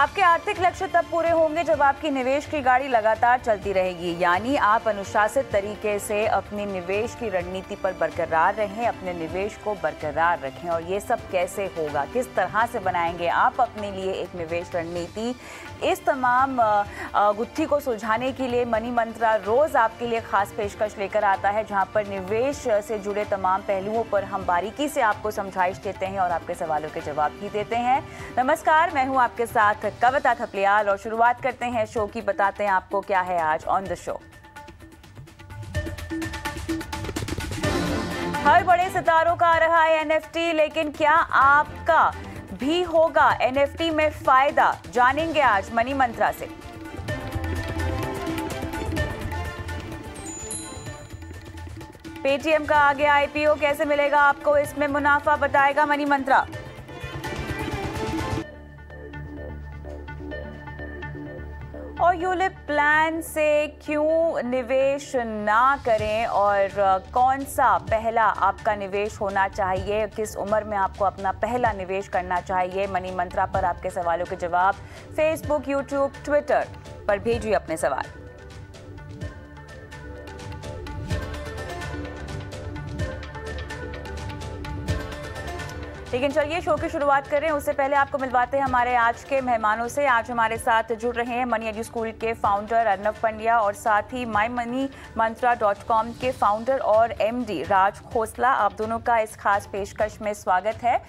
आपके आर्थिक लक्ष्य तब पूरे होंगे जब आपकी निवेश की गाड़ी लगातार चलती रहेगी, यानी आप अनुशासित तरीके से अपनी निवेश की रणनीति पर बरकरार रहें, अपने निवेश को बरकरार रखें। और ये सब कैसे होगा, किस तरह से बनाएंगे आप अपने लिए एक निवेश रणनीति, इस तमाम गुत्थी को सुलझाने के लिए मनी मंत्रा रोज आपके लिए खास पेशकश लेकर आता है, जहां पर निवेश से जुड़े तमाम पहलुओं पर हम बारीकी से आपको समझाइश देते हैं और आपके सवालों के जवाब भी देते हैं। नमस्कार, मैं हूं आपके साथ कविता थपलियाल और शुरुआत करते हैं शो की। बताते हैं आपको क्या है आज ऑन द शो। हर बड़े सितारों का आ रहा है एनएफटी, लेकिन क्या आपका भी होगा एनएफटी में फायदा? जानेंगे आज मनी मंत्रा से। पेटीएम का आगे आईपीओ कैसे मिलेगा आपको, इसमें मुनाफा बताएगा मनी मंत्रा। और यूलिप प्लान से क्यों निवेश ना करें और कौन सा पहला आपका निवेश होना चाहिए, किस उम्र में आपको अपना पहला निवेश करना चाहिए, मनी मंत्रा पर आपके सवालों के जवाब। फेसबुक, यूट्यूब, ट्विटर पर भेजिए अपने सवाल। लेकिन चलिए शो की शुरुआत करें, उससे पहले आपको मिलवाते हैं हमारे आज के मेहमानों से। आज हमारे साथ जुड़ रहे हैं मनी एडू स्कूल के फाउंडर अर्नव पंड्या और साथ ही mymoneymantra.com के फाउंडर और एमडी राज खोसला। आप दोनों का इस खास पेशकश में स्वागत है।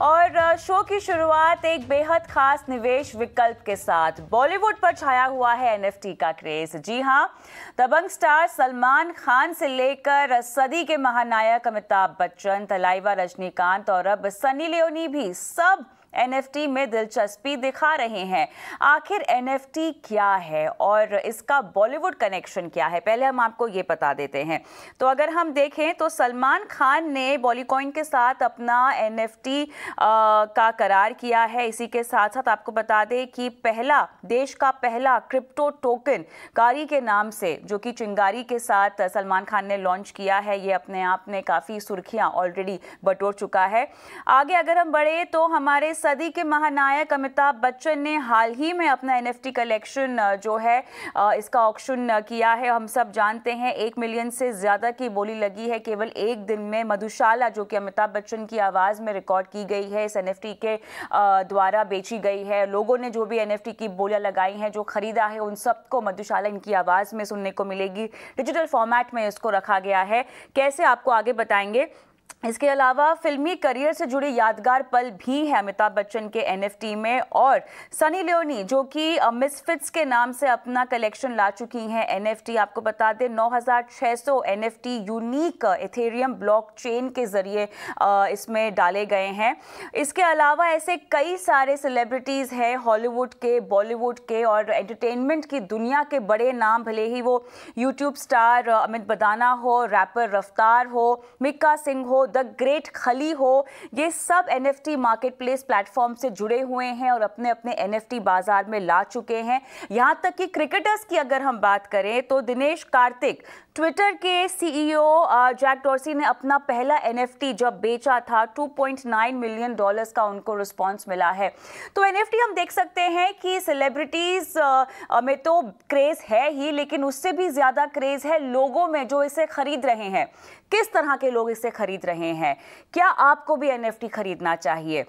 और शो की शुरुआत एक बेहद खास निवेश विकल्प के साथ। बॉलीवुड पर छाया हुआ है एनएफटी का क्रेज। जी हाँ, दबंग स्टार सलमान खान से लेकर सदी के महानायक अमिताभ बच्चन, तलाइवा रजनीकांत और अब सनी लियोनी भी सब एनएफटी में दिलचस्पी दिखा रहे हैं। आखिर एनएफटी क्या है और इसका बॉलीवुड कनेक्शन क्या है, पहले हम आपको ये बता देते हैं। तो अगर हम देखें तो सलमान खान ने बॉलीकॉइन के साथ अपना एनएफटी का करार किया है। इसी के साथ साथ आपको बता दें कि देश का पहला क्रिप्टो टोकन कारी के नाम से, जो कि चिंगारी के साथ सलमान खान ने लॉन्च किया है, ये अपने आप में काफ़ी सुर्खियां ऑलरेडी बटोर चुका है। आगे अगर हम बढ़े तो हमारे सदी के महानायक अमिताभ बच्चन ने हाल ही में अपना एनएफटी कलेक्शन जो है इसका ऑक्शन किया है। हम सब जानते हैं 1 मिलियन से ज़्यादा की बोली लगी है केवल एक दिन में। मधुशाला जो कि अमिताभ बच्चन की आवाज़ में रिकॉर्ड की गई है, इस एनएफटी के द्वारा बेची गई है। लोगों ने जो भी एनएफटी की बोलियां लगाई हैं, जो खरीदा है, उन सबको मधुशाला इनकी आवाज़ में सुनने को मिलेगी। डिजिटल फॉर्मेट में इसको रखा गया है, कैसे आपको आगे बताएंगे। इसके अलावा फिल्मी करियर से जुड़े यादगार पल भी है अमिताभ बच्चन के एनएफटी में। और सनी लियोनी जो कि मिसफिट्स के नाम से अपना कलेक्शन ला चुकी हैं एनएफटी। आपको बता दें 9600 एनएफटी यूनिक इथेरियम ब्लॉकचेन के जरिए इसमें डाले गए हैं। इसके अलावा ऐसे कई सारे सेलिब्रिटीज़ हैं, हॉलीवुड के, बॉलीवुड के और एंटरटेनमेंट की दुनिया के बड़े नाम, भले ही वो यूट्यूब स्टार अमित बदाना हो, रैपर रफ्तार हो, मिक्का सिंह हो, द ग्रेट खली हो, ये सब एनएफटी मार्केट प्लेस प्लेटफॉर्म से जुड़े हुए हैं और अपने अपने एनएफटी बाजार में ला चुके हैं। यहां तक कि क्रिकेटर्स की अगर हम बात करें तो दिनेश कार्तिक, ट्विटर के सीईओ जैक डॉर्सी ने अपना पहला एनएफटी जब बेचा था, $2.9 मिलियन का उनको रिस्पांस मिला है। तो एनएफटी हम देख सकते हैं कि सेलिब्रिटीज में तो क्रेज है ही, लेकिन उससे भी ज्यादा क्रेज है लोगों में जो इसे खरीद रहे हैं। किस तरह के लोग इसे खरीद रहे हैं? क्या आपको भी एनएफटी खरीदना चाहिए?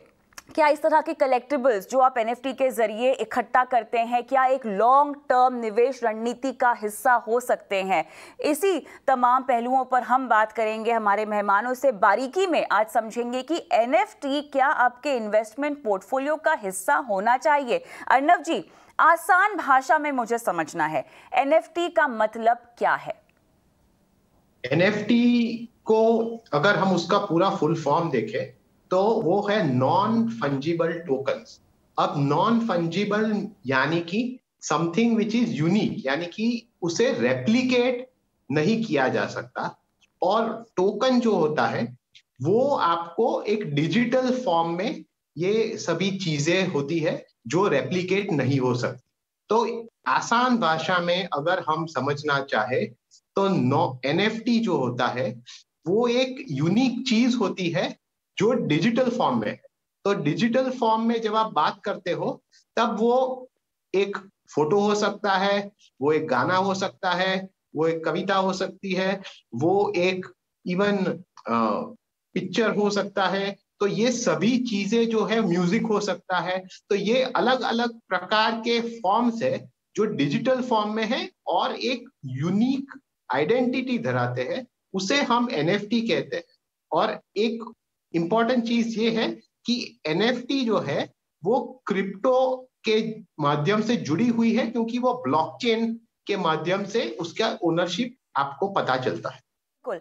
क्या इस तरह के कलेक्टिबल्स जो आप एनएफटी के जरिए इकट्ठा करते हैं, क्या एक लॉन्ग टर्म निवेश रणनीति का हिस्सा हो सकते हैं? इसी तमाम पहलुओं पर हम बात करेंगे हमारे मेहमानों से। बारीकी में आज समझेंगे कि एनएफटी क्या आपके इन्वेस्टमेंट पोर्टफोलियो का हिस्सा होना चाहिए। अर्नव जी, आसान भाषा में मुझे समझना है, एनएफटी का मतलब क्या है? एनएफटी को अगर हम उसका पूरा फुल फॉर्म देखें तो वो है नॉन फंजिबल टोकन्स। अब नॉन फंजिबल यानी कि समथिंग विच इज यूनिक, यानी कि उसे रेप्लिकेट नहीं किया जा सकता। और टोकन जो होता है वो आपको एक डिजिटल फॉर्म में ये सभी चीजें होती है जो रेप्लिकेट नहीं हो सकती। तो आसान भाषा में अगर हम समझना चाहे तो एनएफटी जो होता है वो एक यूनिक चीज होती है जो डिजिटल फॉर्म में है। तो डिजिटल फॉर्म में जब आप बात करते हो तब वो एक फोटो हो सकता है, वो एक गाना हो सकता है, वो एक कविता हो सकती है, वो एक इवन पिक्चर हो सकता है। तो ये सभी चीजें जो है, म्यूजिक हो सकता है। तो ये अलग अलग प्रकार के फॉर्म्स है जो डिजिटल फॉर्म में है और एक यूनिक आइडेंटिटी धराते हैं, उसे हम एनएफटी कहते हैं। और एक इंपॉर्टेंट चीज ये है कि एनएफटी जो है वो क्रिप्टो के माध्यम से जुड़ी हुई है, क्योंकि वो ब्लॉकचेन के माध्यम से उसका ओनरशिप आपको पता चलता है। बिल्कुल,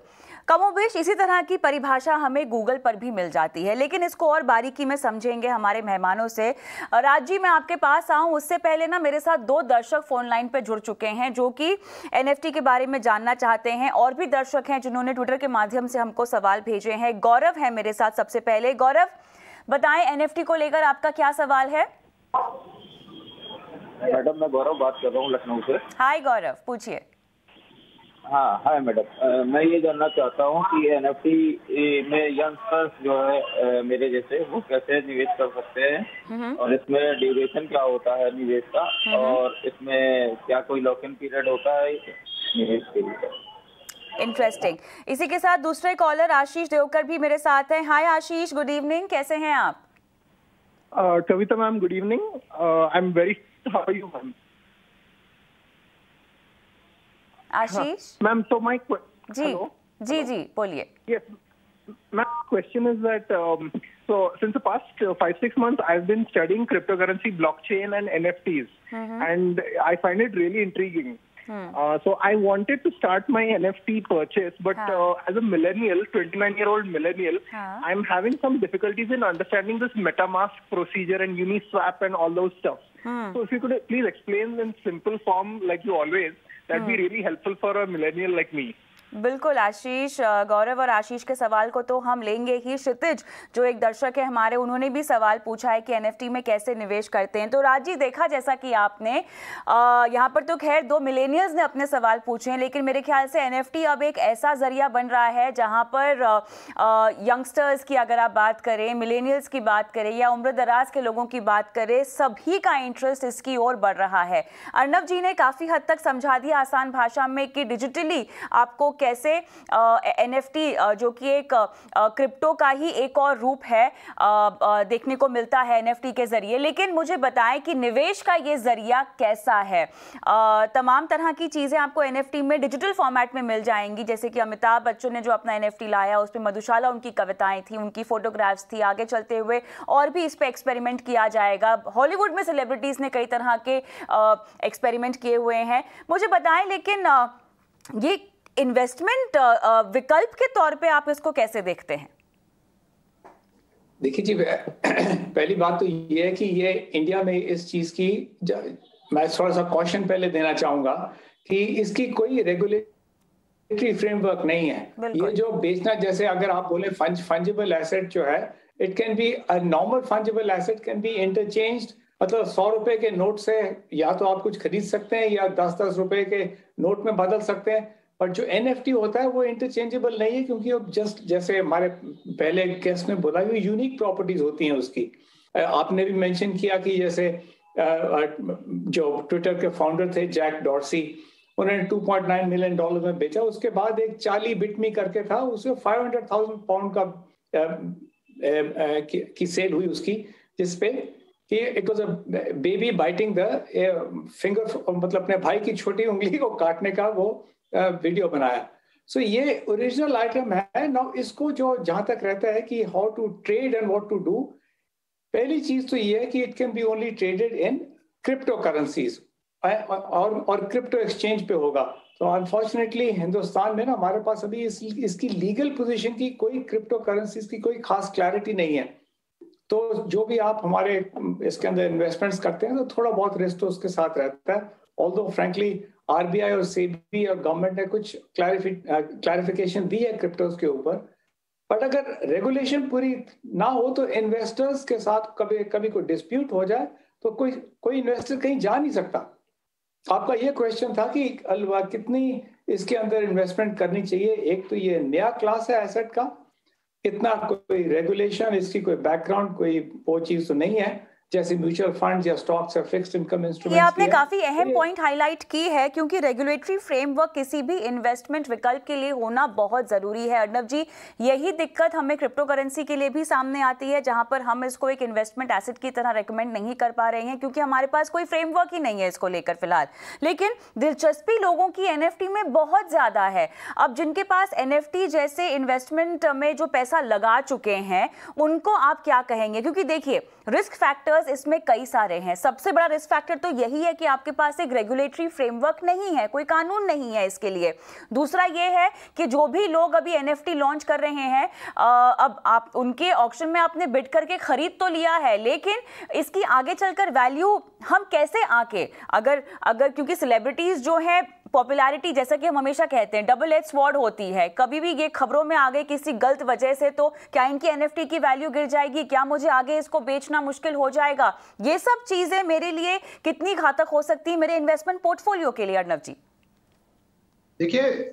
कमोबेश इसी तरह की परिभाषा हमें गूगल पर भी मिल जाती है, लेकिन इसको और बारीकी में समझेंगे हमारे मेहमानों से। राज जी, मैं आपके पास आऊं उससे पहले ना मेरे साथ 2 दर्शक फोन लाइन पे जुड़ चुके हैं जो कि एनएफटी के बारे में जानना चाहते हैं, और भी दर्शक हैं जिन्होंने ट्विटर के माध्यम से हमको सवाल भेजे हैं। गौरव है मेरे साथ सबसे पहले। गौरव, बताएं एनएफटी को लेकर आपका क्या सवाल है? मैडम, मैं गौरव बात कर रहा हूँ लखनऊ से। हाय गौरव, पूछिए। हाँ, हाय मैडम, मैं ये जानना चाहता हूँ कि एनएफटी में यंगस्टर्स जो है मेरे जैसे, वो कैसे निवेश कर सकते हैं, और इसमें ड्यूरेशन क्या होता है निवेश का, और इसमें क्या कोई लॉक इन पीरियड होता है निवेश के लिए? इंटरेस्टिंग। इसी के साथ दूसरे कॉलर आशीष देवकर भी मेरे साथ हैं। हाय आशीष, गुड इवनिंग, कैसे हैं आप? Kavita ma'am, good evening. I am very, how are you ma'am? Ashish ma'am, तो माय जी जी बोलिए। Yes, my question is that so since the past 5-6 months I've been studying cryptocurrency, blockchain and NFTs, and I find it really intriguing. So I wanted to start my NFT purchase, but as a millennial, 29-year-old millennial, I'm having some difficulties in understanding this MetaMask procedure and Uniswap and all those stuff. So if you could please explain in simple form like you always, that'd be really helpful for a millennial like me. बिल्कुल आशीष, गौरव और आशीष के सवाल को तो हम लेंगे ही। क्षितिज जो एक दर्शक है हमारे, उन्होंने भी सवाल पूछा है कि एनएफटी में कैसे निवेश करते हैं। तो राजी, देखा जैसा कि आपने यहाँ पर तो खैर 2 मिलेनियल्स ने अपने सवाल पूछे हैं, लेकिन मेरे ख्याल से एनएफटी अब एक ऐसा जरिया बन रहा है जहाँ पर यंगस्टर्स की अगर आप बात करें, मिलेनियल्स की बात करें या उम्र दराज के लोगों की बात करें, सभी का इंटरेस्ट इसकी ओर बढ़ रहा है। अर्नव जी ने काफ़ी हद तक समझा दिया आसान भाषा में कि डिजिटली आपको कैसे एनएफटी जो कि एक क्रिप्टो का ही एक और रूप है देखने को मिलता है एनएफटी के जरिए। लेकिन मुझे बताएं कि निवेश का ये जरिया कैसा है? तमाम तरह की चीजें आपको एनएफटी में डिजिटल फॉर्मेट में मिल जाएंगी, जैसे कि अमिताभ बच्चन ने जो अपना एनएफटी लाया, उस पर मधुशाला उनकी कविताएं थी, उनकी फोटोग्राफ्स थी। आगे चलते हुए और भी इस पे एक्सपेरिमेंट किया जाएगा। हॉलीवुड में सेलिब्रिटीज ने कई तरह के एक्सपेरिमेंट किए हुए हैं। मुझे बताएं लेकिन ये इन्वेस्टमेंट विकल्प के तौर पे आप इसको कैसे देखते हैं? देखिए जी, पहली बात तो ये है कि ये इंडिया में इस चीज की, मैं थोड़ा सा कॉशन पहले देना चाहूंगा कि इसकी कोई रेगुलेटरी फ्रेमवर्क नहीं है। ये जो बेचना, जैसे अगर आप बोले फंजिबल एसेट जो है, it can be a normal fungible asset can be interchanged, मतलब 100 रुपए के नोट से या तो आप कुछ खरीद सकते हैं या 10-10 रुपए के नोट में बदल सकते हैं। पर जो एनएफटी होता है वो इंटरचेंजेबल नहीं है, क्योंकि अब जस्ट जैसे हमारे पहले गेस्ट ने बोला, ये यूनिक प्रॉपर्टीज होती हैं उसकी। आपने भी मेंशन किया कि जैसे जो ट्विटर के फाउंडर थे जैक डॉर्सी, उन्होंने $2.9 मिलियन में बेचा। उसके बाद एक चार्ली बिटमी करके था, उसको 500,000 पाउंड का की सेल हुई उसकी, जिसपे कि it was a baby biting the finger, मतलब अपने भाई की छोटी उंगली को काटने का वो वीडियो बनाया। सो ये ओरिजिनल आइटम है ना। इसको जो जहां तक रहता है कि how to trade and what to do, पहली चीज तो ये है कि it can be only traded in crypto currencies और क्रिप्टो एक्सचेंज पे होगा। तो अनफॉर्चुनेटली हिंदुस्तान में ना हमारे पास अभी इसकी लीगल पोजीशन की कोई क्रिप्टो करेंसीज की कोई खास क्लैरिटी नहीं है। तो जो भी आप हमारे इसके अंदर इन्वेस्टमेंट्स करते हैं तो थोड़ा बहुत रिस्क तो उसके साथ रहता है। ऑल्दो फ्रैंकली आरबीआई और सेबी और गवर्नमेंट ने कुछ क्लैरिफिकेशन दी है क्रिप्टोज के ऊपर, बट अगर रेगुलेशन पूरी ना हो तो इन्वेस्टर्स के साथ कभी कभी कोई डिस्प्यूट हो जाए तो कोई इन्वेस्टर कहीं जा नहीं सकता। आपका ये क्वेश्चन था कि कितनी इसके अंदर इन्वेस्टमेंट करनी चाहिए। एक तो ये नया क्लास है एसेट का, इतना कोई रेगुलेशन, इसकी कोई बैकग्राउंड, कोई वो चीज तो नहीं है जैसे म्यूचुअल फंड्स या स्टॉक्स या फिक्स्ड इनकम इंस्ट्रूमेंट्स। ये आपने काफी अहम पॉइंट हाईलाइट की है, क्योंकि रेगुलेटरी फ्रेमवर्क किसी भी इन्वेस्टमेंट विकल्प के लिए होना बहुत जरूरी है। अर्नब जी, यही दिक्कत हमें क्रिप्टो करेंसी के लिए भी सामने आती है, जहां पर हम इसको एक इन्वेस्टमेंट एसेट की तरह रेकमेंड नहीं कर पा रहे हैं, क्योंकि हमारे पास कोई फ्रेमवर्क ही नहीं है इसको लेकर फिलहाल। लेकिन दिलचस्पी लोगों की एनएफटी में बहुत ज्यादा है। अब जिनके पास एनएफटी जैसे इन्वेस्टमेंट में जो पैसा लगा चुके हैं, उनको आप क्या कहेंगे? क्योंकि देखिए, रिस्क फैक्टर्स इसमें कई सारे हैं। सबसे बड़ा रिस्क फैक्टर तो यही है कि आपके पास एक रेगुलेटरी फ्रेमवर्क नहीं है, कोई कानून नहीं है इसके लिए। दूसरा ये है कि जो भी लोग अभी एनएफटी लॉन्च कर रहे हैं, अब आप उनके ऑक्शन में आपने बिड करके खरीद तो लिया है, लेकिन इसकी आगे चलकर वैल्यू हम कैसे आके अगर क्योंकि सेलिब्रिटीज जो है, पॉपुलैरिटी जैसा कि हम हमेशा कहते हैं डबल एज स्वॉर्ड होती है। कभी भी ये खबरों में आ गए किसी गलत वजह से, तो क्या इनकी एनएफटी की वैल्यू गिर जाएगी? क्या मुझे आगे इसको बेचना मुश्किल हो जाएगा? ये सब चीजें मेरे लिए कितनी घातक हो सकती है मेरे इन्वेस्टमेंट पोर्टफोलियो के लिए? अर्नब जी, देखिए,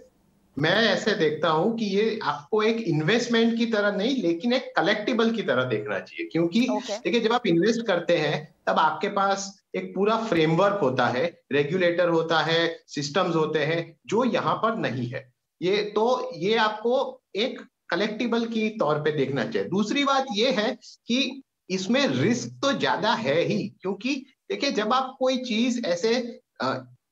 मैं ऐसे देखता हूं कि ये आपको एक इन्वेस्टमेंट की तरह नहीं, लेकिन एक कलेक्टिबल की तरह देखना चाहिए। क्योंकि देखिए, जब आप इन्वेस्ट करते हैं तब आपके पास एक पूरा फ्रेमवर्क होता है, रेगुलेटर होता है, सिस्टम्स होते हैं, जो यहाँ पर नहीं है। ये आपको एक कलेक्टिबल की तौर पे देखना चाहिए। दूसरी बात ये है कि इसमें रिस्क तो ज्यादा है ही, क्योंकि देखिए, जब आप कोई चीज ऐसे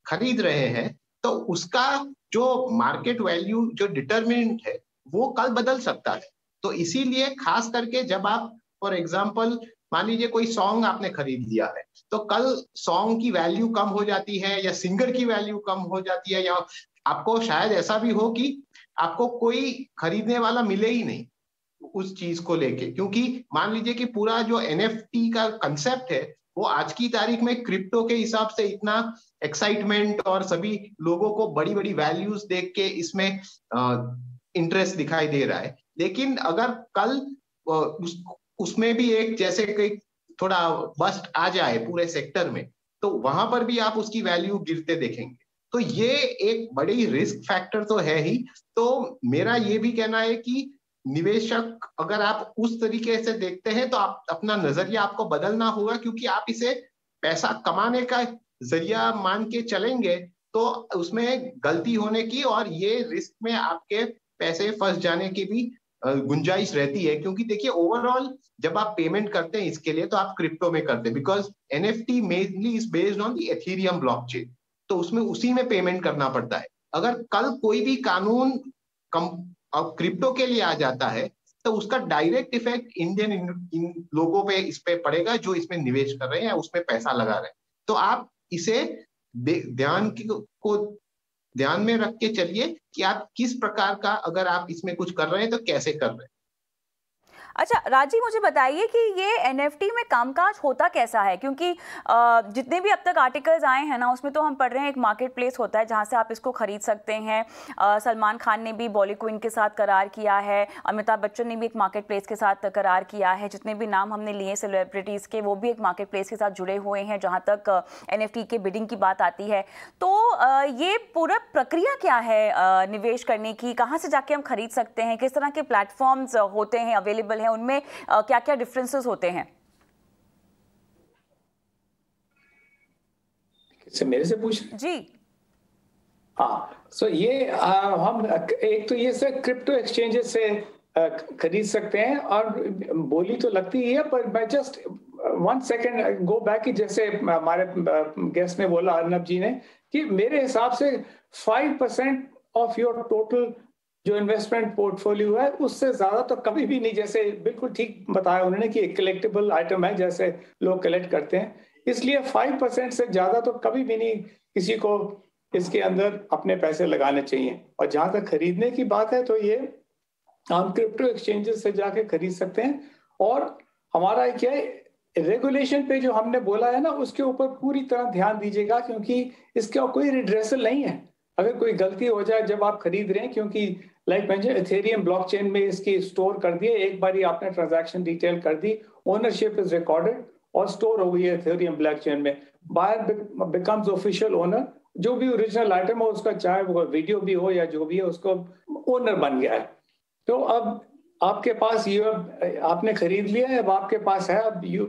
खरीद रहे हैं तो उसका जो मार्केट वैल्यू जो डिटरमिनेंट है वो कल बदल सकता है। तो इसीलिए खास करके जब आप फॉर एग्जांपल मान लीजिए कोई सॉन्ग आपने खरीद लिया है, तो कल सॉन्ग की वैल्यू कम हो जाती है या सिंगर की वैल्यू कम हो जाती है, या आपको शायद ऐसा भी हो कि आपको कोई खरीदने वाला मिले ही नहीं उस चीज को लेके। क्योंकि मान लीजिए कि पूरा जो एनएफटी का कंसेप्ट है वो आज की तारीख में क्रिप्टो के हिसाब से इतना एक्साइटमेंट और सभी लोगों को बड़ी बड़ी वैल्यूज देख के इसमें इंटरेस्ट दिखाई दे रहा है। लेकिन अगर कल उसमें भी एक जैसे कोई थोड़ा बस्ट आ जाए पूरे सेक्टर में, तो वहां पर भी आप उसकी वैल्यू गिरते देखेंगे। तो ये एक बड़ी रिस्क फैक्टर तो है ही। तो मेरा ये भी कहना है कि निवेशक अगर आप उस तरीके से देखते हैं तो आप अपना नजरिया आपको बदलना होगा, क्योंकि आप इसे पैसा कमाने का जरिया मान के चलेंगे तो उसमें गलती होने की और ये रिस्क में आपके पैसे फंस जाने की भी गुंजाइश रहती है। क्योंकि देखिए, ओवरऑल जब आप पेमेंट करते हैं इसके लिए तो आप क्रिप्टो में करते हैं, because NFT mainly is based on the Ethereum blockchain, तो उसमें उसी में पेमेंट करना पड़ता है। अगर कल कोई भी कानून अब क्रिप्टो के लिए आ जाता है तो उसका डायरेक्ट इफेक्ट इन लोगों पे इस पे पड़ेगा जो इसमें निवेश कर रहे हैं, उसमें पैसा लगा रहे हैं। तो आप इसे ध्यान में रख के चलिए कि आप किस प्रकार का, अगर आप इसमें कुछ कर रहे हैं तो कैसे कर रहे हैं। अच्छा राजी, मुझे बताइए कि ये एनएफटी में कामकाज होता कैसा है? क्योंकि जितने भी अब तक आर्टिकल्स आए हैं ना, उसमें तो हम पढ़ रहे हैं एक मार्केट प्लेस होता है जहां से आप इसको खरीद सकते हैं। सलमान खान ने भी बॉलीवुड के साथ करार किया है, अमिताभ बच्चन ने भी एक मार्केट प्लेस के साथ करार किया है, जितने भी नाम हमने लिए सेलिब्रिटीज़ के वो भी एक मार्केट प्लेस के साथ जुड़े हुए हैं जहाँ तक एनएफटी के बिडिंग की बात आती है। तो ये पूरा प्रक्रिया क्या है निवेश करने की? कहाँ से जाके हम खरीद सकते हैं? किस तरह के प्लेटफॉर्म्स होते हैं अवेलेबल हैं? उनमें क्या क्या डिफरेंसेस होते हैं? मेरे से पूछ जी। हाँ, सो ये हम एक तो ये से क्रिप्टो एक्सचेंजेस से खरीद सकते हैं, और बोली तो लगती ही है, पर मैं जस्ट 1 सेकेंड गो बैक कि जैसे हमारे गेस्ट ने बोला, अर्नब जी ने, कि मेरे हिसाब से 5% ऑफ योर टोटल जो इन्वेस्टमेंट पोर्टफोलियो है उससे ज्यादा तो कभी भी नहीं, जैसे बिल्कुल ठीक बताया उन्होंने कि एक कलेक्टेबल आइटम है जैसे लोग कलेक्ट करते हैं, इसलिए 5% से ज्यादा तो कभी भी नहीं किसी को इसके अंदर अपने पैसे लगाने चाहिए। और जहां तक खरीदने की बात है तो ये हम क्रिप्टो एक्सचेंजेस से जाके खरीद सकते हैं। और हमारा क्या है, रेगुलेशन पे जो हमने बोला है ना, उसके ऊपर पूरी तरह ध्यान दीजिएगा, क्योंकि इसका कोई रिड्रेसल नहीं है अगर कोई गलती हो जाए जब आप खरीद रहे हैं। क्योंकि लाइक मैंने एथेरियम ब्लॉकचेन में इसकी स्टोर कर दिए, एक बार ही आपने ट्रांजैक्शन डिटेल कर दी, ओनरशिप इज रिकॉर्डेड और स्टोर हो गई है एथेरियम ब्लॉकचेन में। बायर बिकम्स ऑफिशियल ओनर, जो भी ओरिजिनल आइटम हो उसका, चाहे वो वीडियो भी हो या जो भी है, उसको ओनर बन गया है। तो अब आपके पास आपने खरीद लिया है, अब आपके पास है, अब यू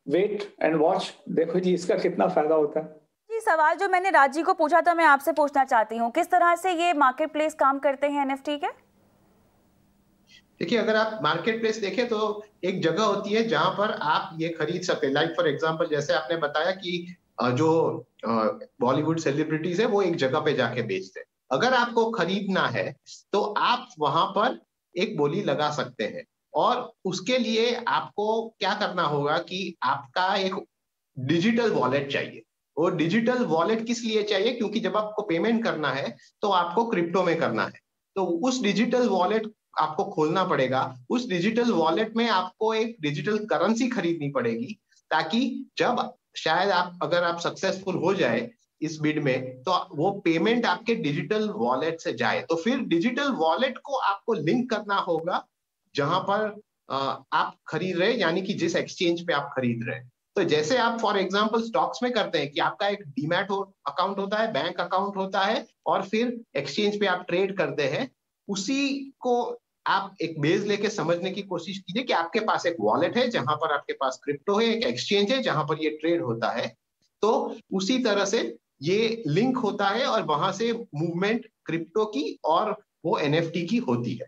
वेट एंड वॉच, देखो जी इसका कितना फायदा होता है। जी, सवाल जो मैंने राजी को पूछा था मैं आपसे पूछना चाहती हूँ, किस तरह से ये मार्केट प्लेस काम करते हैं एनएफटी के? देखिए, अगर आप मार्केट प्लेस देखें तो एक जगह होती है जहां पर आप ये खरीद सकते हैं। लाइक फॉर एग्जांपल, जैसे आपने बताया कि जो बॉलीवुड सेलिब्रिटीज है वो एक जगह पे जाके बेचते हैं। अगर आपको खरीदना है तो आप वहां पर एक बोली लगा सकते हैं, और उसके लिए आपको क्या करना होगा कि आपका एक डिजिटल वॉलेट चाहिए। वो डिजिटल वॉलेट किस लिए चाहिए? क्योंकि जब आपको पेमेंट करना है तो आपको क्रिप्टो में करना है, तो उस डिजिटल वॉलेट आपको खोलना पड़ेगा। उस डिजिटल वॉलेट में आपको एक डिजिटल करेंसी खरीदनी पड़ेगी, ताकि जब शायद अगर आप सक्सेसफुल हो जाए इस बिड में, तो वो पेमेंट आपके डिजिटल वॉलेट से जाए। तो फिर डिजिटल वॉलेट को आपको लिंक करना होगा जहां पर आप खरीद रहे, यानी कि जिस एक्सचेंज पे आप खरीद रहे हैं। तो जैसे आप फॉर एग्जांपल स्टॉक्स में करते हैं कि आपका एक डीमैट अकाउंट होता है, बैंक अकाउंट होता है, और फिर एक्सचेंज पे आप ट्रेड करते हैं, उसी को आप एक बेस लेके समझने की कोशिश कीजिए कि आपके पास एक वॉलेट है जहां पर आपके पास क्रिप्टो है, एक एक्सचेंज है जहां पर ये ट्रेड होता है। तो उसी तरह से ये लिंक होता है और वहां से मूवमेंट क्रिप्टो की और वो एनएफटी की होती है।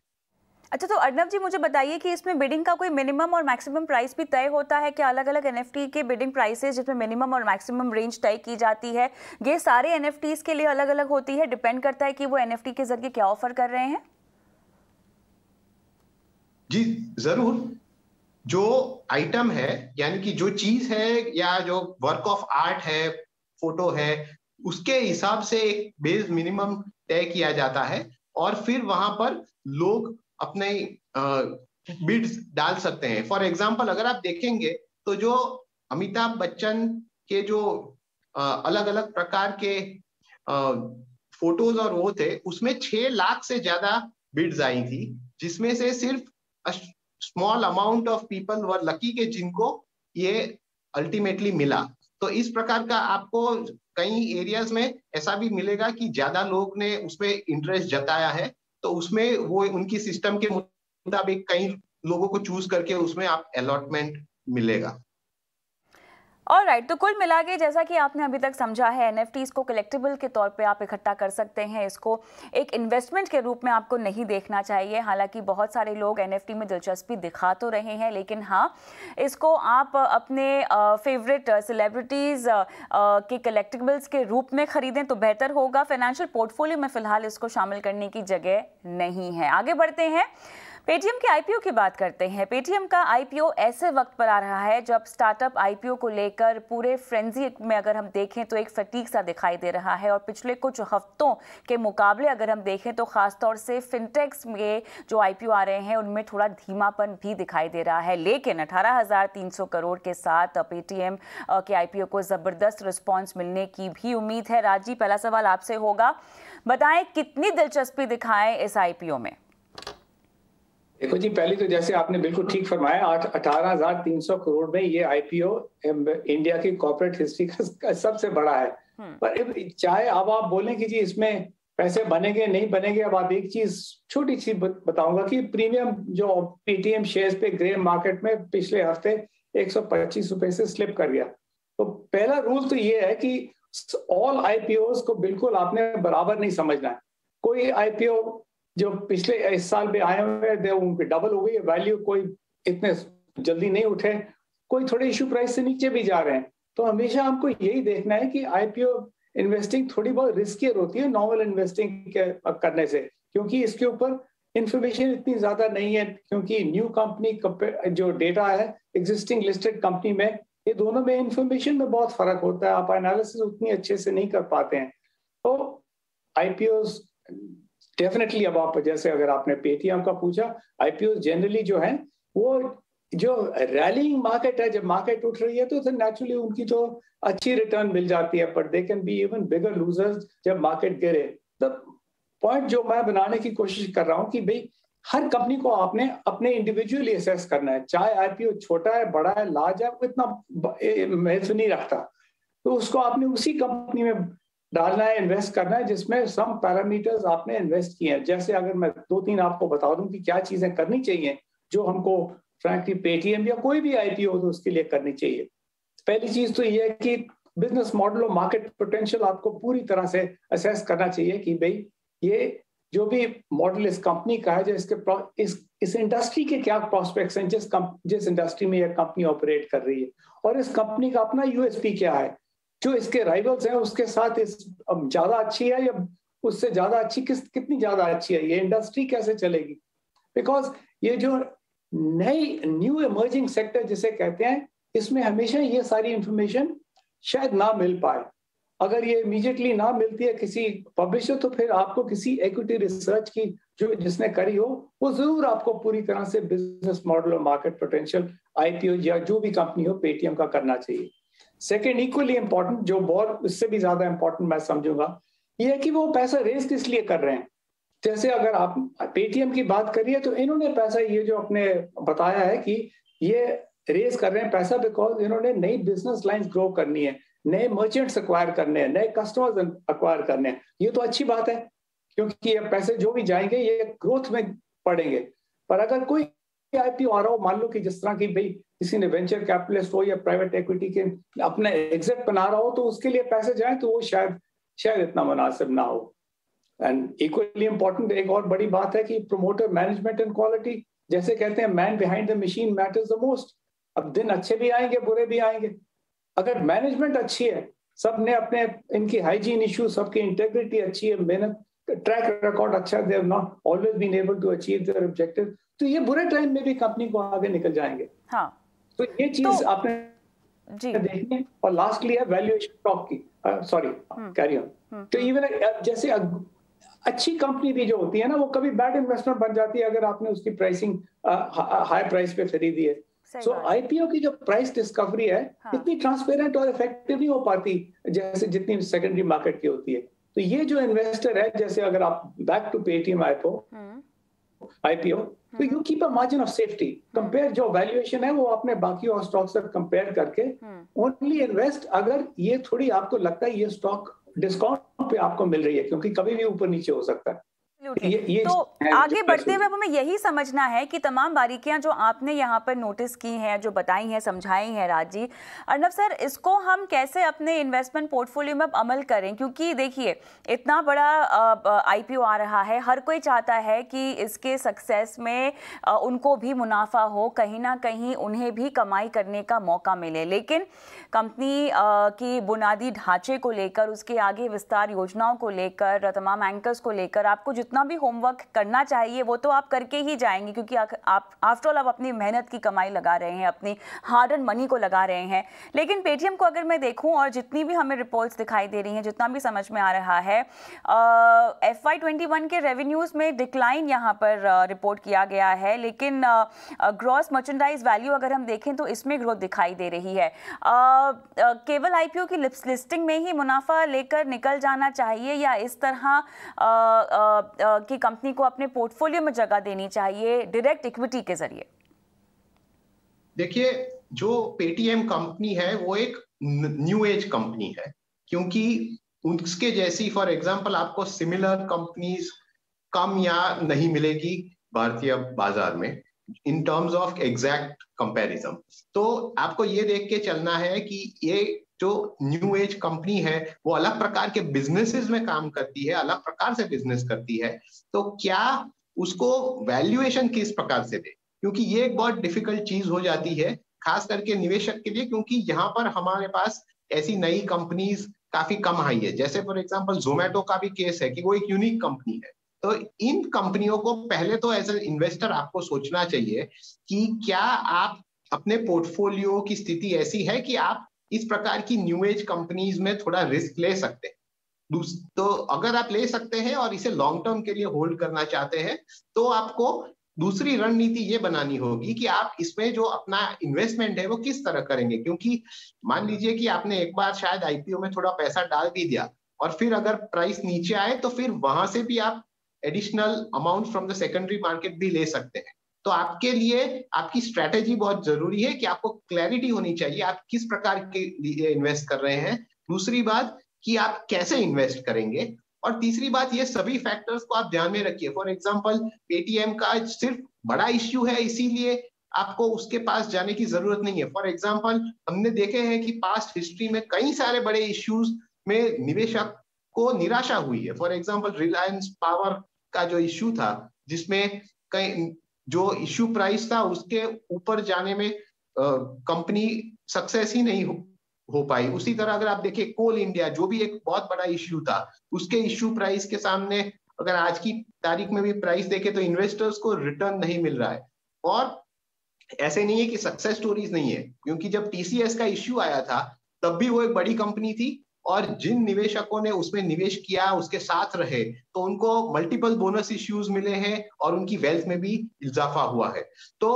अच्छा, तो अर्नब जी मुझे बताइए कि इसमें बिडिंग का कोई मिनिमम और मैक्सिमम प्राइस भी तय होता है क्या? अलग अलग एनएफटी के बिडिंग प्राइसेस जिसमें मिनिमम और मैक्सिमम रेंज तय की जाती है, ये सारे एनएफटीज के लिए अलग अलग होती है? डिपेंड करता है कि वो एनएफटी के जरिए क्या ऑफर कर रहे हैं। जी जरूर। जो आइटम है, यानी कि जो चीज है या जो वर्क ऑफ आर्ट है, फोटो है, उसके हिसाब से एक बेस मिनिमम तय किया जाता है, और फिर वहां पर लोग अपने बिड्स डाल सकते हैं। फॉर एग्जांपल, अगर आप देखेंगे तो जो अमिताभ बच्चन के जो अलग अलग प्रकार के फोटोज और वो थे, उसमें 6 लाख से ज्यादा बिड्स आई थी, जिसमें से सिर्फ small amount of people were lucky के जिनको ये अल्टीमेटली मिला। तो इस प्रकार का आपको कई एरियाज में ऐसा भी मिलेगा कि ज्यादा लोग ने उसमें इंटरेस्ट जताया है, तो उसमें वो उनकी सिस्टम के मुताबिक कई लोगों को चूज करके उसमें आप अलॉटमेंट मिलेगा। ऑलराइट, तो कुल मिला के जैसा कि आपने अभी तक समझा है, एनएफटीज को कलेक्टिबल के तौर पे आप इकट्ठा कर सकते हैं। इसको एक इन्वेस्टमेंट के रूप में आपको नहीं देखना चाहिए। हालांकि बहुत सारे लोग एनएफटी में दिलचस्पी दिखा तो रहे हैं, लेकिन हाँ, इसको आप अपने फेवरेट सेलिब्रिटीज़ के कलेक्टिबल्स के रूप में खरीदें तो बेहतर होगा। फाइनेंशियल पोर्टफोलियो में फ़िलहाल इसको शामिल करने की जगह नहीं है। आगे बढ़ते हैं, पेटीएम के आईपीओ की बात करते हैं। पेटीएम का आईपीओ ऐसे वक्त पर आ रहा है जब स्टार्टअप आईपीओ को लेकर पूरे फ्रेंजी में अगर हम देखें तो एक फटीग सा दिखाई दे रहा है, और पिछले कुछ हफ्तों के मुकाबले अगर हम देखें तो खासतौर से फिनटेक्स में जो आईपीओ आ रहे हैं उनमें थोड़ा धीमापन भी दिखाई दे रहा है। लेकिन 18,300 करोड़ के साथ पेटीएम के आईपीओ को ज़बरदस्त रिस्पॉन्स मिलने की भी उम्मीद है। राजी, पहला सवाल आपसे होगा, बताएं कितनी दिलचस्पी दिखाएं इस आईपीओ में? देखो जी, पहले तो जैसे आपने बिल्कुल ठीक फरमाया, 18,300 करोड़ में ये आईपीओ इंडिया की कॉर्पोरेट हिस्ट्री का सबसे बड़ा है। पर चाहे अब आप बोलें कि जी इसमें पैसे बनेंगे नहीं बनेंगे, अब आप एक चीज छोटी सी बताऊंगा कि प्रीमियम जो पेटीएम शेयर्स पे ग्रे मार्केट में पिछले हफ्ते 125 रुपए से स्लिप कर गया। तो पहला रूल तो ये है कि ऑल आईपीओ को बिल्कुल आपने बराबर नहीं समझना है। कोई आईपीओ जो पिछले इस साल में आए हुए उनकी डबल हो गई वैल्यू, कोई इतने जल्दी नहीं उठे, कोई थोड़े इशू प्राइस से नीचे भी जा रहे हैं। तो हमेशा हमको यही देखना है कि आईपीओ इन्वेस्टिंग थोड़ी बहुत रिस्कियर होती है नॉर्मल इन्वेस्टिंग करने से, क्योंकि इसके ऊपर इंफॉर्मेशन इतनी ज्यादा नहीं है। क्योंकि न्यू कंपनी जो डेटा है एग्जिस्टिंग लिस्टेड कंपनी में, ये दोनों में इंफॉर्मेशन में बहुत फर्क होता है, आप एनालिसिस उतनी अच्छे से नहीं कर पाते हैं। तो आईपीओ डेफिनेटली, अब आप जैसे अगर आपने पेटीएम का पूछा, आईपीओ जनरली जो है वो जो रैलिंग मार्केट है, जब मार्केट उठ रही है तो नेचुरली उनकी तो अच्छी रिटर्न मिल जाती है, but they can be even bigger losers जब मार्केट गिरे। तो पॉइंट जो मैं बनाने की कोशिश कर रहा हूँ कि भाई हर कंपनी को आपने अपने इंडिविजुअली असेस करना है, चाहे आईपीओ छोटा है, बड़ा है, लार्ज है, वो इतना महत्व नहीं रखता। तो उसको आपने उसी कंपनी में डालना है, इन्वेस्ट करना है, जिसमें सम पैरामीटर्स आपने इन्वेस्ट किए हैं। जैसे अगर मैं 2-3 आपको बता दूं कि क्या चीजें करनी चाहिए जो हमको फ्रैंकली पेटीएम या कोई भी आईपीओ तो उसके लिए करनी चाहिए। पहली चीज तो ये है कि बिजनेस मॉडल और मार्केट पोटेंशियल आपको पूरी तरह से असेस करना चाहिए कि भाई ये जो भी मॉडल इस कंपनी का है, जो इसके इस इंडस्ट्री के क्या प्रोस्पेक्ट्स हैं, जिस इंडस्ट्री में ये कंपनी ऑपरेट कर रही है, और इस कंपनी का अपना यूएसपी क्या है, जो इसके राइवल्स हैं उसके साथ इस ज्यादा अच्छी है या उससे ज्यादा अच्छी, कितनी ज्यादा अच्छी है, ये इंडस्ट्री कैसे चलेगी। बिकॉज ये जो नई न्यू इमर्जिंग सेक्टर जिसे कहते हैं, इसमें हमेशा ये सारी इंफॉर्मेशन शायद ना मिल पाए। अगर ये इमीडिएटली ना मिलती है किसी पब्लिशर, तो फिर आपको किसी इक्विटी रिसर्च की जो जिसने करी हो, वो जरूर आपको पूरी तरह से बिजनेस मॉडल और मार्केट पोटेंशियल आईपीओ या जो भी कंपनी हो पेटीएम का करना चाहिए। सेकेंड, इक्वली इंपॉर्टेंट, जो बहुत इससे भी ज्यादा इंपॉर्टेंट मैं समझूंगा, ये है कि वो पैसा रेज किस लिए कर रहे हैं। जैसे अगर आप पेटीएम की बात करिए तो इन्होंने पैसा ये जो अपने बताया है कि ये रेज कर रहे हैं पैसा बिकॉज इन्होंने नई बिजनेस लाइंस ग्रो करनी है, नए मर्चेंट्स अक्वायर करने हैं, नए कस्टमर्स अक्वायर करने हैं। ये तो अच्छी बात है क्योंकि ये पैसे जो भी जाएंगे ये ग्रोथ में पड़ेंगे। पर अगर कोई आईपीओ आ रहा हो, मान लो कि जिस तरह की भाई किसी ने वेंचर कैपिटलिस्ट हो या प्राइवेट इक्विटी के अपना एग्जिट बना रहा हो, तो उसके लिए पैसे जाए तो वो शायद इतना मुनासिब ना हो। एंड इक्वली इंपॉर्टेंट एक और बड़ी बात है कि प्रोमोटर मैनेजमेंट एंड क्वालिटी, जैसे कहते हैं man behind the machine matters the most. अब दिन अच्छे भी आएंगे बुरे भी आएंगे, अगर मैनेजमेंट अच्छी है, सब ने अपने इनकी हाइजीन इशू, सबकी इंटेग्रिटी अच्छी है, मेहनत ट्रैक रिकॉर्ड अच्छा, they have not always been able to achieve their objective, तो ये बुरे टाइम में भी कंपनी को आगे निकल जाएंगे। हाँ, तो ये चीज आपने देखनी है। और लास्टली है वैल्यूएशन स्टॉक की, सॉरी कैरी ऑन। तो इवन जैसे अच्छी कंपनी भी जो होती है ना, वो कभी बैड इन्वेस्टमेंट बन जाती है अगर आपने उसकी प्राइसिंग हाई प्राइस पे खरीदी है। सो आईपीओ की जो प्राइस डिस्कवरी है इतनी ट्रांसपेरेंट और इफेक्टिव नहीं हो पाती जैसे जितनी सेकेंडरी मार्केट की होती है। तो ये जो इन्वेस्टर है, जैसे अगर आप बैक टू पेटीएम आईपीओ, तो you keep a margin of safety, compare जो वैल्यूएशन है वो अपने बाकी और स्टॉक से कंपेयर करके ओनली इन्वेस्ट अगर ये थोड़ी आपको लगता है ये स्टॉक डिस्काउंट पे आपको मिल रही है, क्योंकि कभी भी ऊपर नीचे हो सकता है। तो आगे बढ़ते हुए हमें यही समझना है कि तमाम बारीकियां जो आपने यहाँ पर नोटिस की हैं, जो बताई हैं, समझाई हैं राजी, अर्नब सर, इसको हम कैसे अपने इन्वेस्टमेंट पोर्टफोलियो में अमल करें? क्योंकि देखिए इतना बड़ा आईपीओ आ रहा है, हर कोई चाहता है कि इसके सक्सेस में उनको भी मुनाफा हो, कहीं ना कहीं उन्हें भी कमाई करने का मौका मिले, लेकिन कंपनी की बुनियादी ढांचे को लेकर, उसके आगे विस्तार योजनाओं को लेकर, तमाम एंकर्स को लेकर आपको जितना भी होमवर्क करना चाहिए वो तो आप करके ही जाएंगे, क्योंकि आप आफ्टर ऑल आप अपनी मेहनत की कमाई लगा रहे हैं, अपनी हार्ड एंड मनी को लगा रहे हैं। लेकिन पेटीएम को अगर मैं देखूं और जितनी भी हमें रिपोर्ट्स दिखाई दे रही हैं, जितना भी समझ में आ रहा है, FY21 के रेवेन्यूज में डिक्लाइन यहाँ पर रिपोर्ट किया गया है, लेकिन ग्रॉस मर्चेंडाइज वैल्यू अगर हम देखें तो इसमें ग्रोथ दिखाई दे रही है। केवल आईपीओ की लिस्टिंग में ही मुनाफा लेकर निकल जाना चाहिए या इस तरह की कंपनी को अपने पोर्टफोलियो में जगह देनी चाहिए डायरेक्ट इक्विटी के जरिए? देखिए, जो पेटीएम कंपनी है वो एक न्यू एज कंपनी है, क्योंकि उसके जैसी फॉर एग्जांपल आपको सिमिलर कंपनीज कम या नहीं मिलेगी भारतीय बाजार में in terms of exact comparison. तो आपको ये देख के चलना है कि ये जो न्यू एज कंपनी है वो अलग प्रकार के बिजनेसेस में काम करती है, अलग प्रकार से बिजनेस करती है, तो क्या उसको वैल्यूएशन किस प्रकार से दे, क्योंकि ये एक बहुत डिफिकल्ट चीज हो जाती है खास करके निवेशक के लिए, क्योंकि यहाँ पर हमारे पास ऐसी नई कंपनीज काफी कम आई है। जैसे फॉर एग्जांपल जोमेटो का भी केस है कि वो एक यूनिक कंपनी है। तो इन कंपनियों को पहले तो एज ए इन्वेस्टर आपको सोचना चाहिए कि क्या आप अपने पोर्टफोलियो की स्थिति ऐसी है कि आप इस प्रकार की न्यू एज कंपनीज में थोड़ा रिस्क ले सकते हैं। तो अगर आप ले सकते हैं और इसे लॉन्ग टर्म के लिए होल्ड करना चाहते हैं, तो आपको दूसरी रणनीति ये बनानी होगी कि आप इसमें जो अपना इन्वेस्टमेंट है वो किस तरह करेंगे। क्योंकि मान लीजिए कि आपने एक बार शायद आईपीओ में थोड़ा पैसा डाल भी दिया और फिर अगर प्राइस नीचे आए तो फिर वहां से भी आप additional amount from the secondary market भी ले सकते हैं। तो आपके लिए आपकी स्ट्रेटेजी बहुत जरूरी है कि आपको क्लैरिटी होनी चाहिए आप किस प्रकार के लिए इन्वेस्ट कर रहे हैं। दूसरी बात कि आप कैसे इन्वेस्ट करेंगे। और तीसरी बात, ये सभी फैक्टर्स को आप ध्यान में रखिए। फॉर एग्जांपल पेटीएम का सिर्फ बड़ा इश्यू है इसीलिए आपको उसके पास जाने की जरूरत नहीं है। फॉर एग्जांपल हमने देखे हैं कि पास्ट हिस्ट्री में कई सारे बड़े इश्यूज में निवेशक को निराशा हुई है। फॉर एग्जांपल रिलायंस पावर का जो इश्यू था, जिसमें कई जो इश्यू प्राइस था उसके ऊपर जाने में कंपनी सक्सेस ही नहीं हो पाई। उसी तरह अगर आप देखें कोल इंडिया, जो भी एक बहुत बड़ा इश्यू था, उसके इश्यू प्राइस के सामने अगर आज की तारीख में भी प्राइस देखें तो इन्वेस्टर्स को रिटर्न नहीं मिल रहा है। और ऐसे नहीं है कि सक्सेस स्टोरीज नहीं है, क्योंकि जब टीसीएस का इश्यू आया था तब भी वो एक बड़ी कंपनी थी और जिन निवेशकों ने उसमें निवेश किया, उसके साथ रहे, तो उनको मल्टीपल बोनस इश्यूज मिले हैं और उनकी वेल्थ में भी इजाफा हुआ है। तो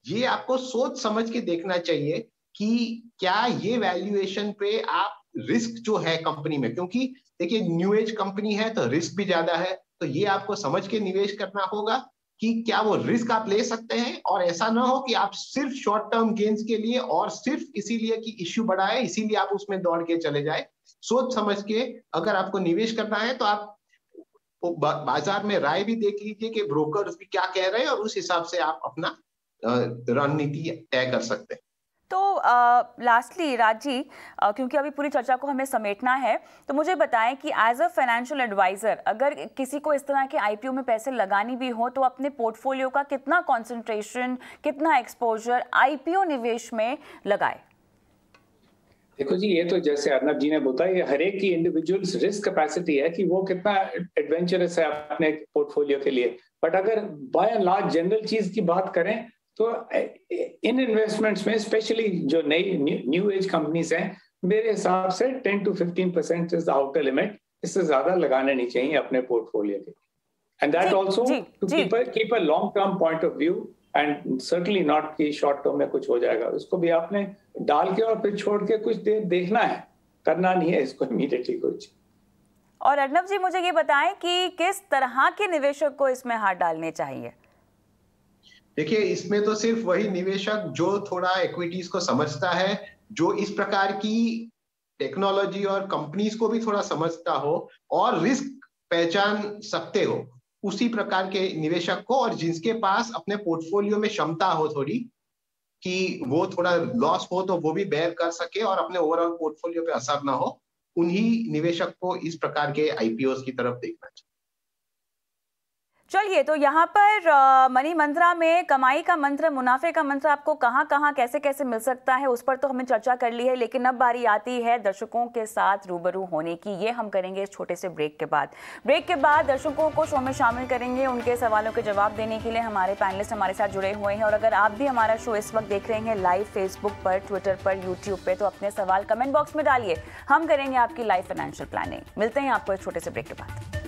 ये आपको सोच समझ के देखना चाहिए कि क्या ये वैल्यूएशन पे आप रिस्क जो है कंपनी में, क्योंकि देखिए न्यू एज कंपनी है तो रिस्क भी ज्यादा है, तो ये आपको समझ के निवेश करना होगा कि क्या वो रिस्क आप ले सकते हैं। और ऐसा ना हो कि आप सिर्फ शॉर्ट टर्म गेन्स के लिए और सिर्फ इसीलिए कि इश्यू बड़ा है इसीलिए आप उसमें दौड़ के चले जाए। सोच समझ के अगर आपको निवेश करना है तो आप बाजार में राय भी देख लीजिए कि ब्रोकर्स भी क्या कह रहे हैं और उस हिसाब से आप अपना रणनीति तय कर सकते हैं। तो लास्टली राज जी, क्योंकि अभी पूरी चर्चा को हमें समेटना है, तो मुझे बताएं कि एज अ फाइनेंशियल एडवाइजर अगर किसी को इस तरह के आईपीओ में पैसे लगानी भी हो तो अपने पोर्टफोलियो का कितना कंसंट्रेशन, कितना एक्सपोजर आईपीओ निवेश में लगाए? देखो जी, ये तो जैसे अर्नब जी ने बताया, ये हर एक की इंडिविजुअल रिस्क कैपेसिटी है कि वो कितना एडवेंचरस है अपने पोर्टफोलियो के लिए। बट अगर बाय एंड लार्ज जनरल चीज की बात करें तो इन इन्वेस्टमेंट्स में स्पेशली जो नई न्यू एज कंपनीज हैं, मेरे हिसाब से 10 to 15% is the outer limit. इससे ज्यादा लगाने नहीं चाहिए अपने पोर्टफोलियो के। And that also to keep a long term point of view and certainly not कि शॉर्ट टर्म में कुछ हो जाएगा। उसको भी आपने डाल के और फिर छोड़ के कुछ देर देखना है, करना नहीं है इसको इमीडिएटली कुछ। और अर्नब जी मुझे ये बताएं कि किस तरह के निवेशक को इसमें हाथ डालने चाहिए? देखिए, इसमें तो सिर्फ वही निवेशक जो थोड़ा इक्विटीज को समझता है, जो इस प्रकार की टेक्नोलॉजी और कंपनीज को भी थोड़ा समझता हो और रिस्क पहचान सकते हो, उसी प्रकार के निवेशक को, और जिसके पास अपने पोर्टफोलियो में क्षमता हो थोड़ी कि वो थोड़ा लॉस हो तो वो भी बेयर कर सके और अपने ओवरऑल पोर्टफोलियो पे असर ना हो, उन्हीं निवेशक को इस प्रकार के आईपीओ की तरफ देखना चाहिए। चलिए, तो यहाँ पर मनी मंत्रा में कमाई का मंत्र, मुनाफे का मंत्र आपको कहाँ कहाँ कैसे कैसे मिल सकता है, उस पर तो हमने चर्चा कर ली है। लेकिन अब बारी आती है दर्शकों के साथ रूबरू होने की। ये हम करेंगे इस छोटे से ब्रेक के बाद। ब्रेक के बाद दर्शकों को शो में शामिल करेंगे। उनके सवालों के जवाब देने के लिए हमारे पैनलिस्ट हमारे साथ जुड़े हुए हैं। और अगर आप भी हमारा शो इस वक्त देख रहे हैं लाइव फेसबुक पर, ट्विटर पर, यूट्यूब पर, तो अपने सवाल कमेंट बॉक्स में डालिए। हम करेंगे आपकी लाइव फाइनेंशियल प्लानिंग। मिलते हैं आपको इस छोटे से ब्रेक के बाद।